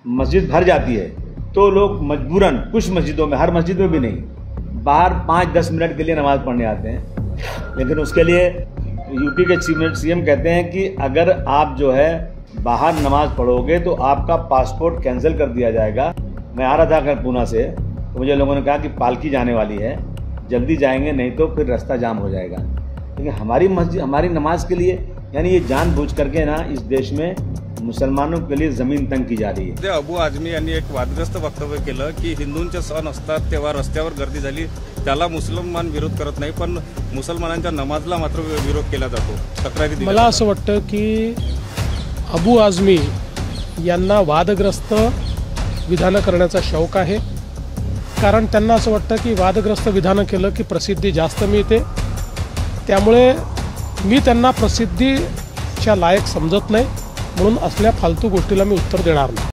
मस्जिद भर जाती है तो लोग मजबूरन कुछ मस्जिदों में, हर मस्जिद में भी नहीं, बाहर 5-10 मिनट के लिए नमाज़ पढ़ने आते हैं। लेकिन उसके लिए यूपी के सीएम कहते हैं कि अगर आप जो है बाहर नमाज़ पढ़ोगे तो आपका पासपोर्ट कैंसिल कर दिया जाएगा। मैं आ रहा था पूना से, तो मुझे लोगों ने कहा कि पालकी जाने वाली है, जल्दी जाएंगे नहीं तो फिर रास्ता जाम हो जाएगा। लेकिन हमारी मस्जिद, हमारी नमाज के लिए, यानी ये जानबूझ करके ना इस देश में मुसलमानों के लिए जमीन तंग की जा रही है। अबू आझमी यांनी एक वादग्रस्त वक्तव्य केलं की हिंदूंचे सण असतात तेव्हा रस्त्यावर गर्दी झाली, त्याला मुसलमान विरोध करत नाही, पण मुसलमानांच्या नमाजला मात्र विरोध केला जातो, तक्रारी दिल्या। मला असं वाटतं की अबू आझमी यांना वादग्रस्त विधानं करण्याचा शौक आहे, कारण त्यांना असं वाटतं की वादग्रस्त विधानं केलं की प्रसिद्धी जास्त मिळते, त्यामुळे मी त्यांना प्रसिद्धीच्या लायक समजत नाही, म्हणून असल्या फालतू गोष्टीला मी उत्तर देणार नाही।